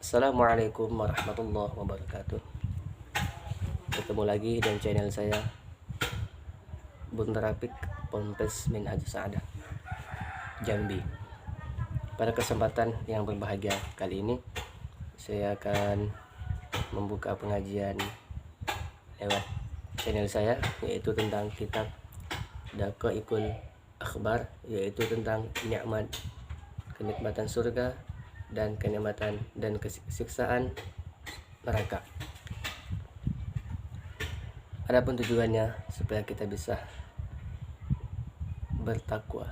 Assalamualaikum warahmatullahi wabarakatuh. Ketemu lagi dengan channel saya Bun Rapik Ponpes Minhaj Sa'adah Jambi. Pada kesempatan yang berbahagia kali ini, saya akan membuka pengajian lewat channel saya, yaitu tentang kitab Daqaiqul Akhbar, yaitu tentang kenikmatan surga dan kenikmatan dan kesiksaan neraka. Adapun tujuannya supaya kita bisa bertakwa,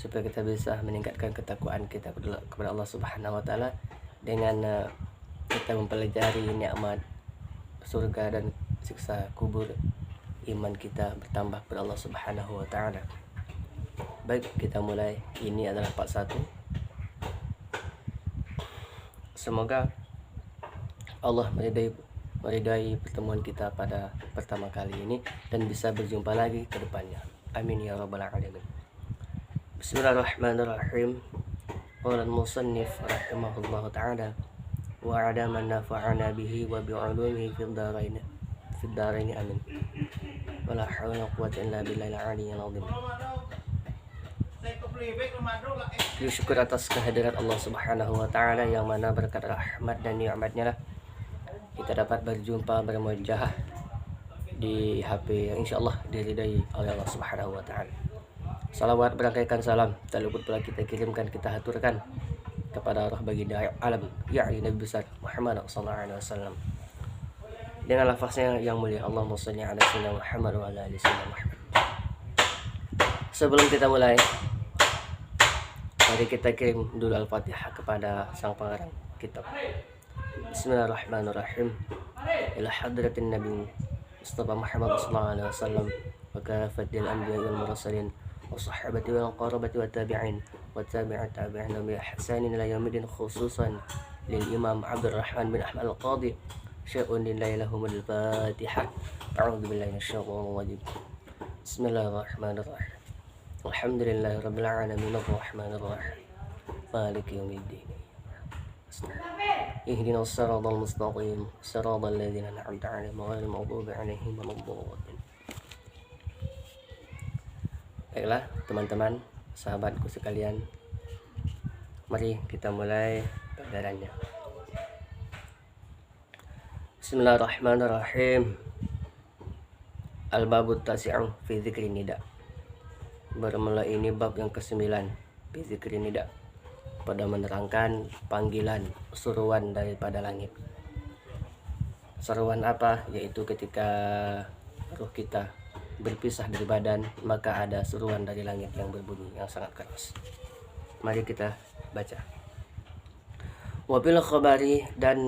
supaya kita bisa meningkatkan ketakwaan kita kepada Allah Subhanahu wa taala dengan kita mempelajari nikmat surga dan siksa kubur. Iman kita bertambah kepada Allah Subhanahu wa taala. Baik, kita mulai. Ini adalah part 1. Semoga Allah meridai pertemuan kita pada pertama kali ini dan bisa berjumpa lagi ke depannya. Amin ya rabbal alamin. Bismillahirrahmanirrahim. Qala al-musannif rahimahullahu ta'ala wa 'ala man nafa'ana bihi wa bi'ulumihi fid darain amin. Wala haula wala quwwata illa billahil aliyyil azim. Syukur atas kehadiran Allah Subhanahu wa taala yang mana berkat rahmat dan nikmatnya lah kita dapat berjumpa bermuajahah di HP yang insyaallah diridai oleh Allah Subhanahu wa taala. Salawat berangkaikan salam tak luput pula kita kirimkan, kita haturkan kepada roh baginda alam yakni Nabi besar Muhammad sallallahu alaihi wasallam dengan lafaznya yang mulia, Allahumma shalli ala sayyidina Muhammad wa ala ali sayyidina Muhammad. Sebelum kita mulai, mari kita kirim dulu Al-Fatihah kepada sang pengarang kitab. Bismillahirrahmanirrahim. Ila hadratin Nabi Mustafa Muhammad sallallahu alaihi wasallam wa kafatil anbiya wal mursalin wa sahabati wal qarabati wa tabi'in wa tabi'at tabi'in bi ihsanin ila yaumil khususan lil Imam Abdurrahman bin Ahmad Al-Qadi syai'un lillahi lahumul Fatihah. A'udzu billahi minasyaitonir rajim. Bismillahirrahmanirrahim. Alhamdulillahi rabbil alamin arrahmanir rahim maliki yaumiddin ihdinas siratal mustaqim siratal ladzina an'amta 'alaihim ghairil maghdubi 'alaihim waladdallin. Baiklah teman-teman, sahabatku sekalian, mari kita mulai pelajarannya. Bismillahirrahmanirrahim. Al-babut tasi'u fi dzikri nida. Bermula ini bab yang ke-9 fi dzikri nida, pada menerangkan panggilan seruan daripada langit. Seruan apa? Yaitu ketika ruh kita berpisah dari badan, maka ada seruan dari langit yang berbunyi yang sangat keras. Mari kita baca. Wabil khabari, dan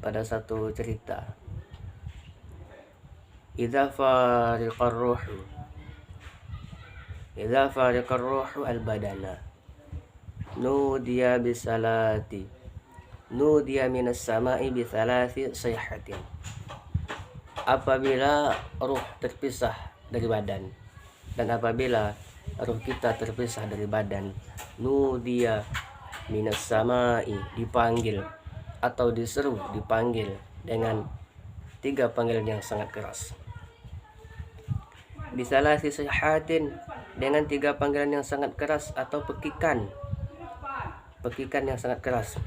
pada satu cerita, idza fariqar ruhu al-badana nudiya bisalati nudiya minas sama'i bithalati sayhatin. Apabila ruh terpisah dari badan, dan apabila ruh kita terpisah dari badan, nudiya minas sama'i, dipanggil atau dipanggil dengan 3 panggilan yang sangat keras. Bisalati sayhatin, dengan 3 panggilan yang sangat keras atau pekikan yang sangat keras.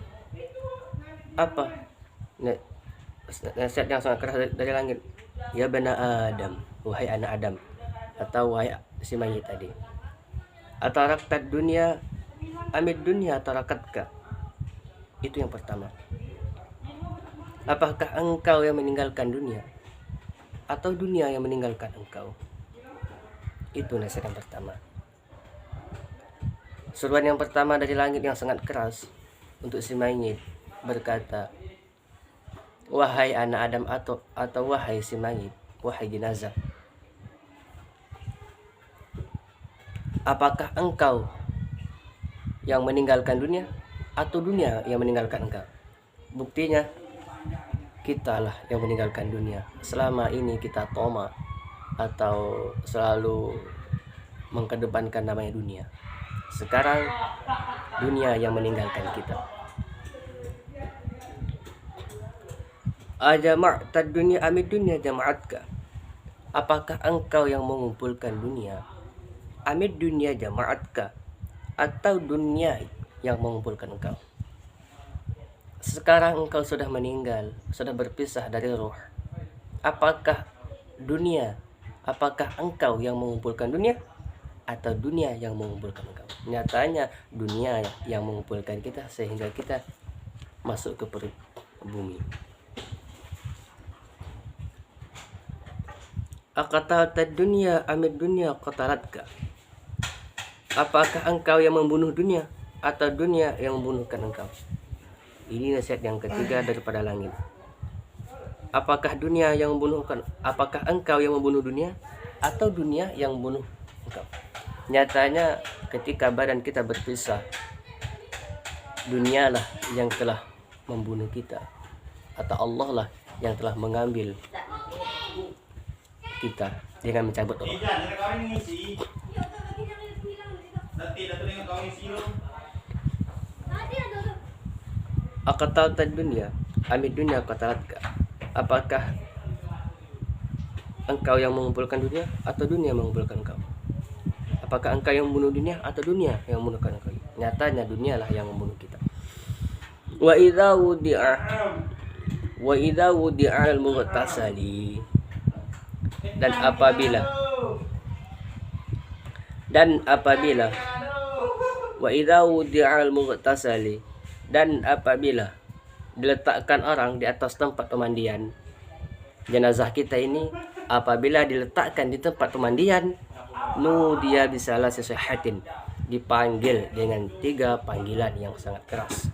Apa nasihat yang sangat keras dari langit? Ya bani Adam, wahai anak Adam, atau wahai si mayit tadi. Atarakat dunia amid dunia tarakatka. Itu yang pertama. Apakah engkau yang meninggalkan dunia atau dunia yang meninggalkan engkau? Itu nasihat yang pertama. Seruan yang pertama dari langit yang sangat keras untuk si mayit berkata, wahai anak Adam, atau wahai si mayit, wahai jenazah, apakah engkau yang meninggalkan dunia atau dunia yang meninggalkan engkau? Buktinya kitalah yang meninggalkan dunia. Selama ini kita toma atau selalu mengkedepankan namanya dunia. Sekarang dunia yang meninggalkan kita. Ajama'ta dunya amid dunya jama'atka? Apakah engkau yang mengumpulkan dunia? Amid dunya jama'atka? Atau dunia yang mengumpulkan engkau? Sekarang engkau sudah meninggal, sudah berpisah dari roh. Apakah dunia, apakah engkau yang mengumpulkan dunia? Atau dunia yang mengumpulkan engkau? Nyatanya dunia yang mengumpulkan kita sehingga kita masuk ke perut bumi. Aqatalta dunya amid dunya qatalatka? Apakah engkau yang membunuh dunia atau dunia yang membunuhkan engkau? Ini nasihat yang ketiga daripada langit. Apakah dunia yang membunuhkan? Apakah engkau yang membunuh dunia atau dunia yang membunuh engkau? Nyatanya ketika badan kita berpisah, dunialah yang telah membunuh kita atau Allah lah yang telah mengambil kita dengan mencabut roh. Aqatalta dunya amid dunya qatalatka? Apakah engkau yang mengumpulkan dunia atau dunia yang mengumpulkan engkau? Apakah engkau yang membunuh dunia atau dunia yang membunuhkan engkau? Nyatanya dunialah yang membunuh kita. Wa idza wudi'a al-mughtasali? Dan apabila wa idza wudi'a al-mughtasali, dan apabila diletakkan orang di atas tempat pemandian, jenazah kita ini apabila diletakkan di tempat pemandian, nudiya bisalah sesahatin, dipanggil dengan 3 panggilan yang sangat keras.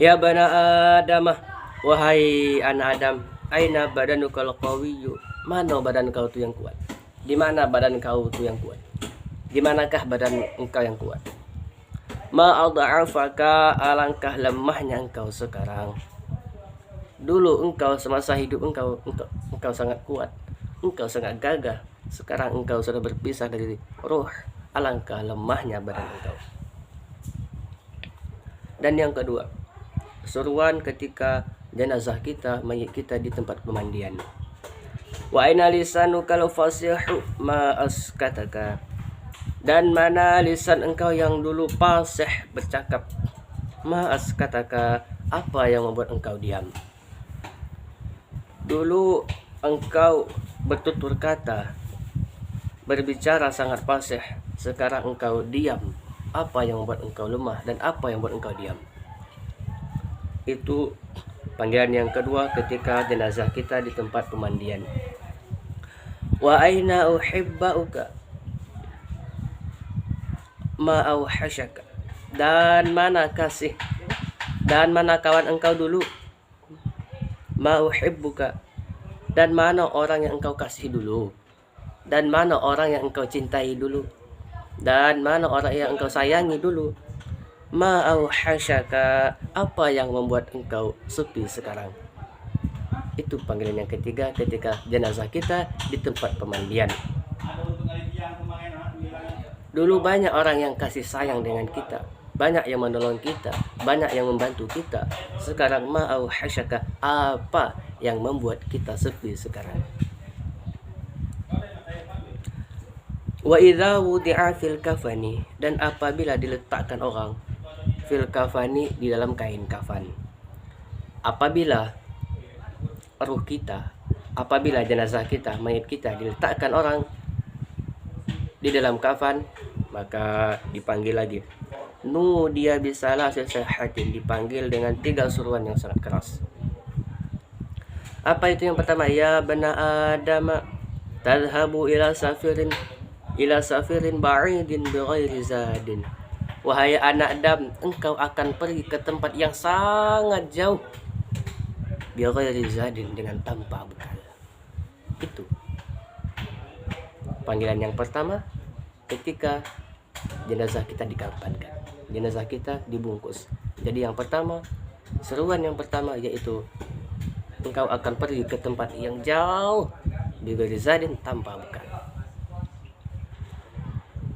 Ya bana Adamah, wahai anak Adam, aina badanukal qawiyyu? Mana badan kau tu yang kuat? Di mana badan kau tu yang kuat? Di manakah badan engkau yang kuat? Ma adha'afaka, alangkah lemahnya engkau sekarang. Dulu engkau semasa hidup engkau sangat kuat, engkau sangat gagah. Sekarang engkau sudah berpisah dari roh, alangkah lemahnya badan engkau. Dan yang kedua, seruan ketika jenazah kita, mayit kita di tempat pemandian. Wa aina lisanukal fasihu ma askataka? Dan mana lisan engkau yang dulu fasih bercakap? Ma askataka, apa yang membuat engkau diam? Dulu engkau bertutur kata, berbicara sangat fasih, sekarang engkau diam. Apa yang membuat engkau lemah dan apa yang membuat engkau diam? Itu panggilan yang kedua ketika jenazah kita di tempat pemandian. Wa aina uhibbauka ma auhashaka? Dan mana kasih, dan mana kawan engkau dulu? Ma uhibbuka, dan mana orang yang engkau kasih dulu? Dan mana orang yang engkau cintai dulu? Dan mana orang yang engkau sayangi dulu? Ma auhashaka, apa yang membuat engkau sepi sekarang? Itu panggilan yang ketiga ketika jenazah kita di tempat pemandian. Dulu banyak orang yang kasih sayang dengan kita, banyak yang menolong kita, banyak yang membantu kita. Sekarang ma auhashaka, apa yang membuat kita sepi sekarang? Wa idza wudi'a fil kafani, dan apabila diletakkan orang fil kafani, di dalam kain kafan. Apabila ruh kita, apabila jenazah kita, mayit kita diletakkan orang di dalam kafan, maka dipanggil lagi. Nudiya bisalah sesahatin, dipanggil dengan 3 seruan yang sangat keras. Apa itu yang pertama? Ya bana Adam, tadhhabu ila safirin ba'idin bighairi zadin. Wahai anak Adam, engkau akan pergi ke tempat yang sangat jauh, bighairi zadin, dengan tanpa bekal. Itu panggilan yang pertama ketika jenazah kita dikafankan, jenazah kita dibungkus. Jadi yang pertama, seruan yang pertama yaitu engkau akan pergi ke tempat yang jauh, bighairi zadin, tanpa bekal.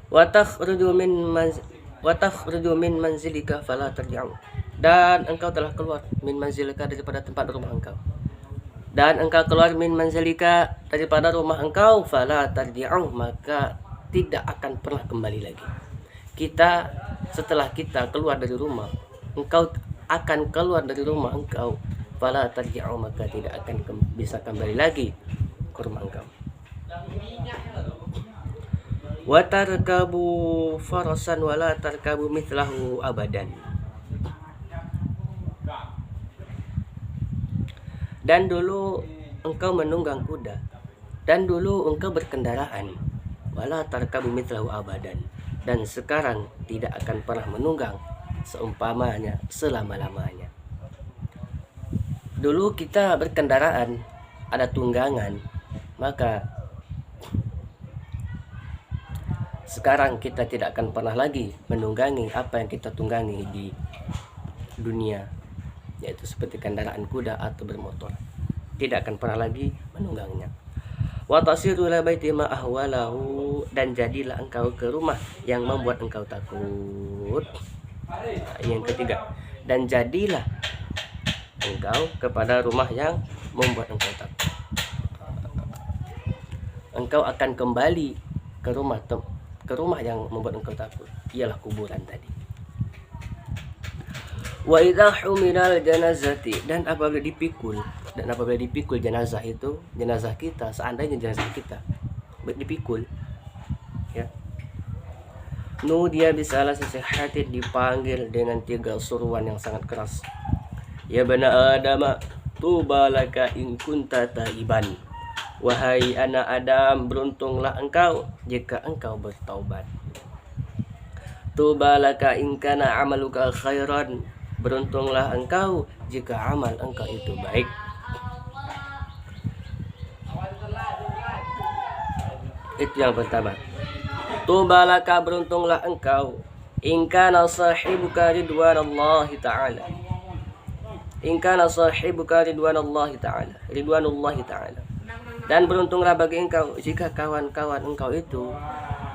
Wa takhruju wa takhruju min manzilika fala tarji'u, dan engkau telah keluar min manzilika daripada tempat rumah engkau, dan engkau keluar min manzilika daripada rumah engkau, fala tarji'u, maka tidak akan pernah kembali lagi. Kita setelah kita keluar dari rumah, engkau akan keluar dari rumah engkau, fala tarji'u, maka tidak akan bisa kembali lagi ke rumah engkau. Wa tarkabu farasan wala tarkabu mithlahu abadan. Dan dulu engkau menunggang kuda, dan dulu engkau berkendaraan, wala tarkabu mithlahu abadan, dan sekarang tidak akan pernah menunggang seumpamanya selama-lamanya. Dulu kita berkendaraan, ada tunggangan, maka sekarang kita tidak akan pernah lagi menunggangi apa yang kita tunggangi di dunia, yaitu seperti kendaraan kuda atau bermotor. Tidak akan pernah lagi menunggangnya. Wa tasiru ila baiti ma ahwalahu, dan jadilah engkau ke rumah yang membuat engkau takut. Yang ketiga, dan jadilah engkau kepada rumah yang membuat engkau takut. Engkau akan kembali ke rumah yang membuat engkau takut, ialah kuburan tadi. Wa idza huminal janazati, dan apabila dipikul jenazah itu, jenazah kita, seandainya jenazah kita dipikul, ya, dia bisalah sesihatin, dipanggil dengan 3 suruan yang sangat keras. Ya bana adama tubalaka in kunta taiban, wahai anak Adam, beruntunglah engkau jika engkau bertaubat. Tubalaka in kana amaluka khairan, beruntunglah engkau jika amal engkau itu baik. Itu yang pertama. Tubalaka, beruntunglah engkau, in kana sahibuka ridwanallahi ta'ala, in kana sahibuka ridwanallahi ta'ala, dan beruntunglah bagi engkau jika kawan-kawan engkau itu,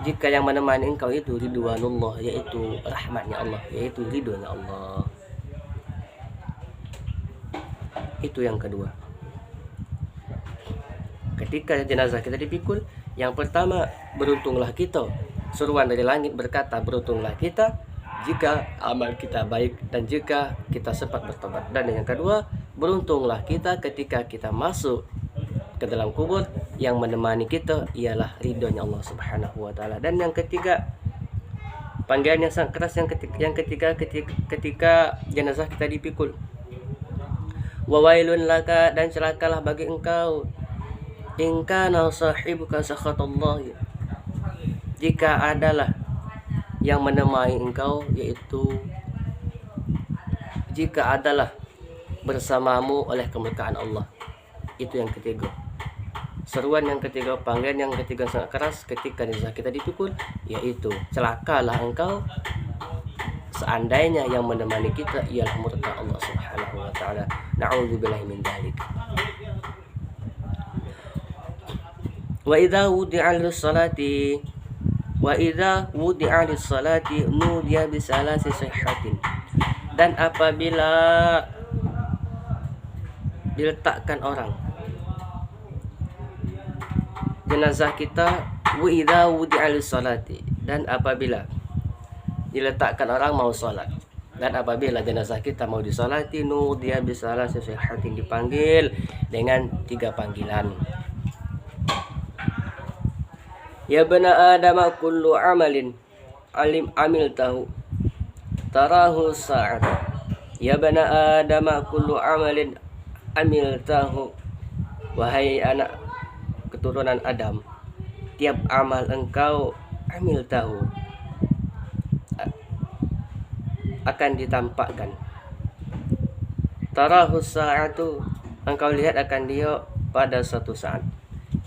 jika yang menemani engkau itu ridwanullah, yaitu rahmatnya Allah, yaitu ridhonya Allah. Itu yang kedua. Ketika jenazah kita dipikul, yang pertama, beruntunglah kita. Seruan dari langit berkata, beruntunglah kita jika amal kita baik dan jika kita sempat bertobat. Dan yang kedua, beruntunglah kita ketika kita masuk ke dalam kubur, yang menemani kita ialah ridhonya Allah Subhanahu wa taala. Dan yang ketiga, panggilan yang sangat keras yang ketika jenazah kita dipikul. Wa wailun laka, dan celakalah bagi engkau, in kana sahibuka sakhatallah, jika adalah yang menemani engkau, yaitu jika adalah bersamamu oleh kemurkaan Allah. Itu yang ketiga. Seruan yang ketiga, panggilan yang ketiga sangat keras ketika jenazah kita dipikul, yaitu celakalah engkau seandainya yang menemani kita ialah murka Allah Subhanahu wa taala. Na'udzubillahi min dzalik. Wa idza wudi'a lis-salati nudiya bi salasi sihhatin, dan apabila diletakkan orang jenazah kita, wa idza wudi'a lis-salati, dan apabila diletakkan orang mau sholat, dan apabila jenazah kita mau disolati, dia bisa sesihatin, dipanggil dengan 3 panggilan. Ya bana adama kullu amalin amil tahu tarahu sa'at. Ya bana adama kullu amalin amil tahu, wahai anak keturunan Adam, tiap amal engkau amil tahu akan ditampakkan. Tarahu sa'atu, engkau lihat akan dia pada suatu saat.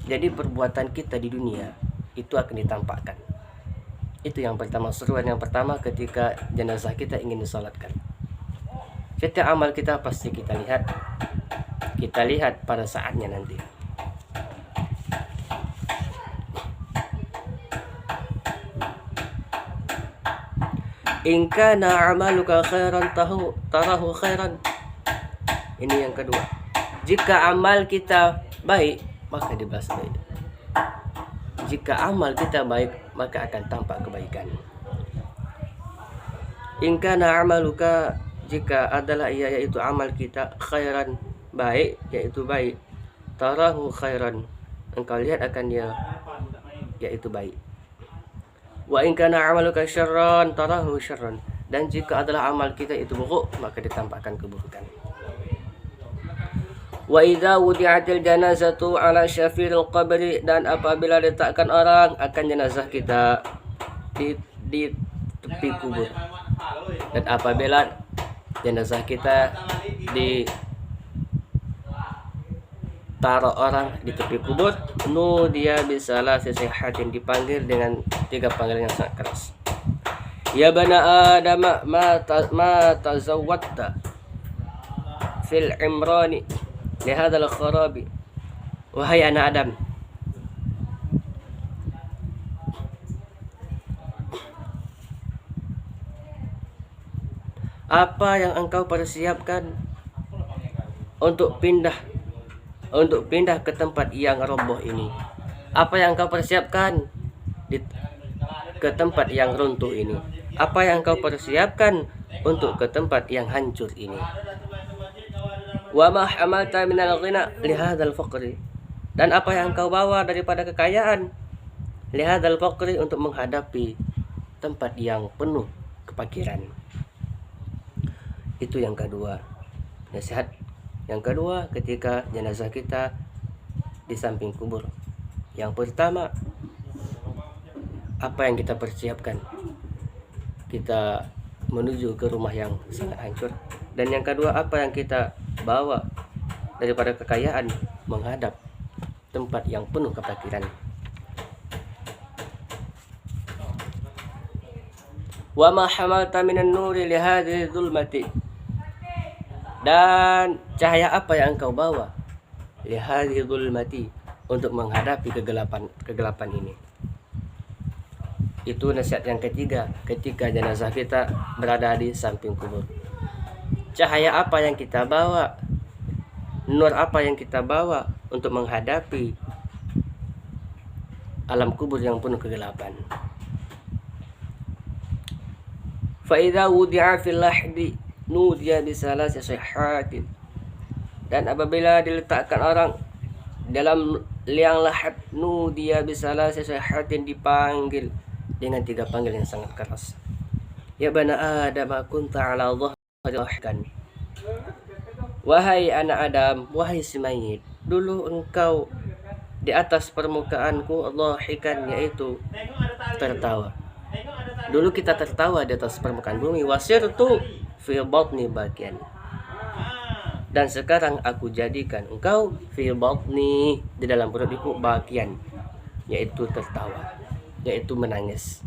Jadi perbuatan kita di dunia itu akan ditampakkan. Itu yang pertama, seruan yang pertama ketika jenazah kita ingin disolatkan. Setiap amal kita pasti kita lihat pada saatnya nanti. In kana amaluka khairan tarahu khairan. Ini yang kedua. Jika amal kita baik, maka dibalas baik. Jika amal kita baik, maka akan tampak kebaikan. In kana amaluka, jika adalah ia yaitu amal kita khairan baik, yaitu baik, tarahu khairan, engkau lihat akan dia yaitu baik. Wa in kana amaluka syarran tarahu syarran, dan jika adalah amal kita itu buruk, maka ditampakkan keburukan. Wa idza wudi'atil janazatu ala syafiril qabri, dan apabila diletakkan orang akan jenazah kita di tepi kubur, dan apabila jenazah kita taruh orang di tepi kubur, dia bisalah sesihatin, dipanggil dengan 3 panggilan yang sangat keras. Ya bana Adam ma tazawwadta fil imrani li hadzal kharabi. Wahai anak Adam, apa yang engkau persiapkan untuk pindah ke tempat yang roboh ini? Apa yang engkau persiapkan ke tempat yang runtuh ini? Apa yang engkau persiapkan untuk ke tempat yang hancur ini? Wa ma hamalta minal ghina li hadzal faqri, dan apa yang engkau bawa daripada kekayaan li hadzal faqri, untuk menghadapi tempat yang penuh kefakiran. Itu yang kedua, nasihat yang kedua ketika jenazah kita di samping kubur. Yang pertama, apa yang kita persiapkan? Kita menuju ke rumah yang sangat hancur. Dan yang kedua, apa yang kita bawa daripada kekayaan menghadap tempat yang penuh kefakiran. Wa ma hamalta minan nuri li hadhihi dhulmati, dan cahaya apa yang engkau bawa li hadhihi dhulmati, untuk menghadapi kegelapan ini. Itu nasihat yang ketiga ketika jenazah kita berada di samping kubur. Cahaya apa yang kita bawa, nur apa yang kita bawa untuk menghadapi alam kubur yang penuh kegelapan. Fa idza wudi'a fil lahdi nudiya bisalasi sayhatin, dan apabila diletakkan orang dalam liang lahat, nudiya bisalasi sayhatin, dipanggil dengan 3 panggil yang sangat keras. Ya bana Adam kunta ala dhahri rahkan, wahai anak Adam, wahai si mayit, dulu engkau di atas permukaanku, dhahikan, yaitu tertawa. Dulu kita tertawa di atas permukaan bumi. Wasirtu fi batni bagian, dan sekarang aku jadikan engkau fi batni, di dalam perutku, bagian, yaitu tertawa, yaitu menangis.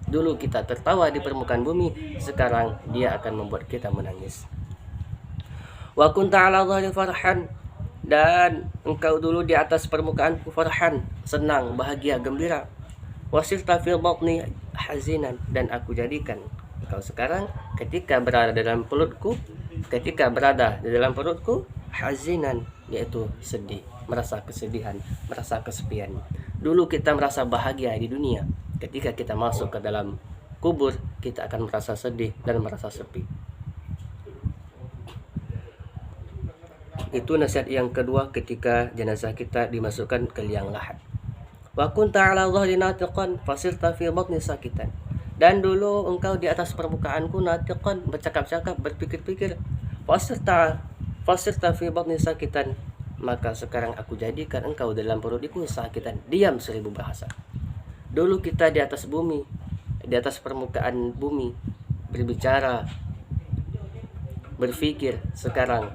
Dulu kita tertawa di permukaan bumi, sekarang dia akan membuat kita menangis. Wa kunta ala dhahri farhan, dan engkau dulu di atas permukaanku farhan, senang, bahagia, gembira. Wasirta fi batni hazinan, dan aku jadikan engkau sekarang ketika berada dalam perutku, hazinan, yaitu sedih, merasa kesedihan, merasa kesepian. Dulu kita merasa bahagia di dunia, ketika kita masuk ke dalam kubur kita akan merasa sedih dan merasa sepi. Itu nasihat yang kedua ketika jenazah kita dimasukkan ke liang lahat. Wa kunta ala dhahri natiqan fasirta fi batni sakitan, dan dulu engkau di atas permukaanku natiqan, bercakap-cakap, berpikir-pikir. Fasirta fi batni sakitan, maka sekarang aku jadikan engkau dalam perutku sakitan, diam 1000 bahasa. Dulu kita di atas bumi, di atas permukaan bumi, berbicara, berpikir. Sekarang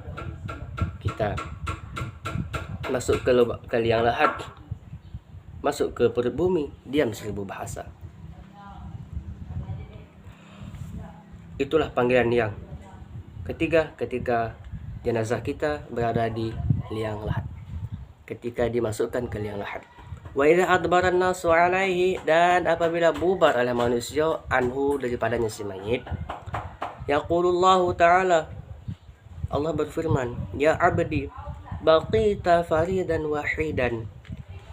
kita masuk ke liang lahat, masuk ke perut bumi, diam 1000 bahasa. Itulah panggilan yang ketiga ketika jenazah kita berada di liang lahat, ketika dimasukkan ke liang lahat. Wa idza adbara an-nasu alaihi, dan apabila bubar oleh manusia anhu daripadanya si mayit, yaqulullahu ta'ala, Allah berfirman, ya abdi baqita faridan wahidan,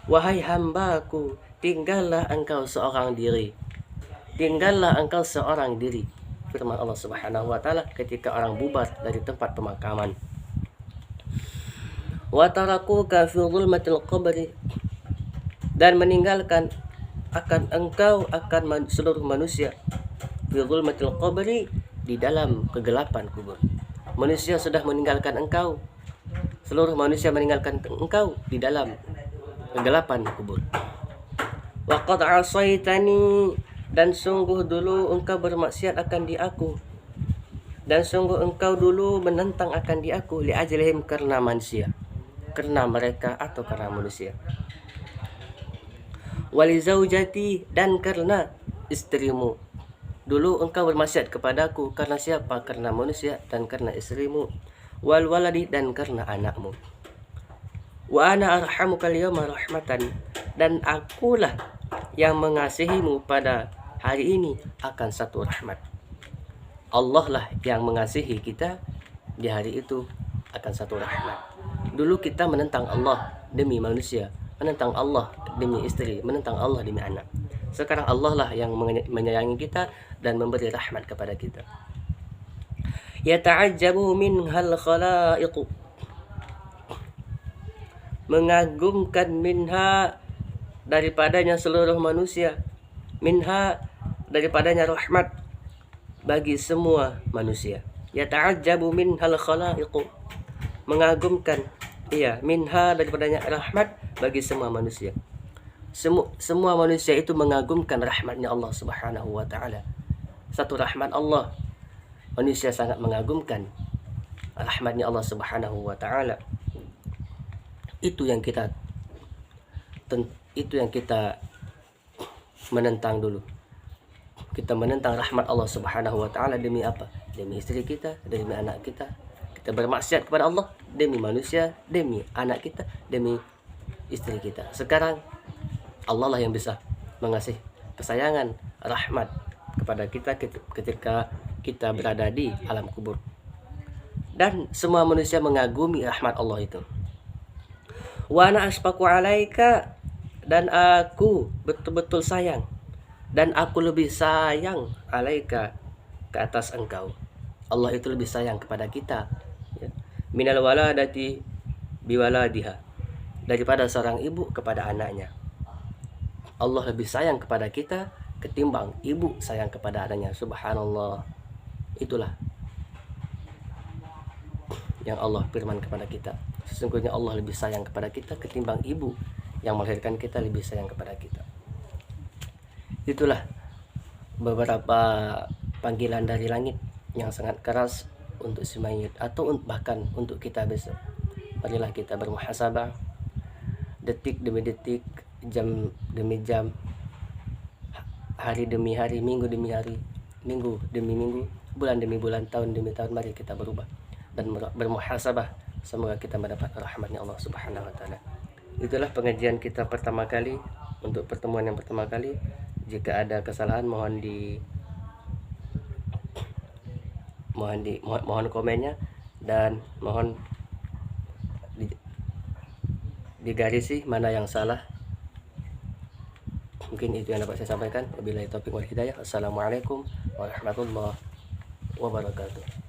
wahai hambaku, tinggallah engkau seorang diri, tinggallah engkau seorang diri. Firman Allah Subhanahu wa taala ketika orang bubar dari tempat pemakaman. Wa tarakuka fi dhulmatil qabri, dan meninggalkan akan engkau akan seluruh manusia fi dhulmatil qabri, di dalam kegelapan kubur. Manusia sudah meninggalkan engkau, seluruh manusia meninggalkan engkau di dalam kegelapan kubur. Wa qad asaitani, dan sungguh dulu engkau bermaksiat akan di aku, dan sungguh engkau dulu menentang akan di aku, li ajlihim, karena manusia, karena mereka atau karena manusia. Wali zaujati, dan karena istrimu, dulu engkau bermaksiat kepadaku, karena siapa? Karena manusia dan karena istrimu. Wal waladi, dan karena anakmu. Wa ana arhamukal yawma rahmatan, dan akulah yang mengasihimu pada hari ini akan satu rahmat. Allah lah yang mengasihi kita di hari itu akan satu rahmat. Dulu kita menentang Allah demi manusia, menentang Allah demi istri, menentang Allah demi anak. Sekarang Allah lah yang menyayangi kita dan memberi rahmat kepada kita. Yata'ajjabu minhal khalaiqu, mengagumkan minha daripadanya seluruh manusia, minha daripadanya rahmat bagi semua manusia. Yata'ajjabu minhal khalaiqu, mengagumkan, iya, minha daripadanya rahmat bagi semua manusia. Semua manusia itu mengagumkan rahmatnya Allah Subhanahu wa ta'ala. Satu rahmat Allah, manusia sangat mengagumkan rahmatnya Allah Subhanahu wa ta'ala. Itu yang kita menentang dulu. Kita menentang rahmat Allah Subhanahu wa ta'ala demi apa? Demi istri kita, demi anak kita. Kita bermaksiat kepada Allah demi manusia, demi anak kita, demi istri kita. Sekarang Allah lah yang bisa mengasih kesayangan, rahmat kepada kita ketika kita berada di alam kubur. Dan semua manusia mengagumi rahmat Allah itu. Wa ana asfaqu alaika, dan aku betul-betul sayang, dan aku lebih sayang alaika, ke atas engkau. Allah itu lebih sayang kepada kita, ya. Minal waladati biwaladiha, daripada seorang ibu kepada anaknya. Allah lebih sayang kepada kita ketimbang ibu sayang kepada anaknya. Subhanallah. Itulah yang Allah firman kepada kita. Sesungguhnya Allah lebih sayang kepada kita ketimbang ibu yang melahirkan kita lebih sayang kepada kita. Itulah beberapa panggilan dari langit yang sangat keras untuk si mayit, atau bahkan untuk kita besok. Marilah kita bermuhasabah, detik demi detik, jam demi jam, hari demi hari, minggu demi hari, minggu demi minggu, bulan demi bulan, tahun demi tahun. Mari kita berubah dan bermuhasabah. Semoga kita mendapat rahmatnya Allah Subhanahu wa ta'ala. Itulah pengajian kita pertama kali, untuk pertemuan yang pertama kali. Jika ada kesalahan mohon komennya, dan mohon digarisi mana yang salah. Mungkin itu yang dapat saya sampaikan. Wabillahi taufiq wal hidayah. Assalamualaikum warahmatullahi wabarakatuh.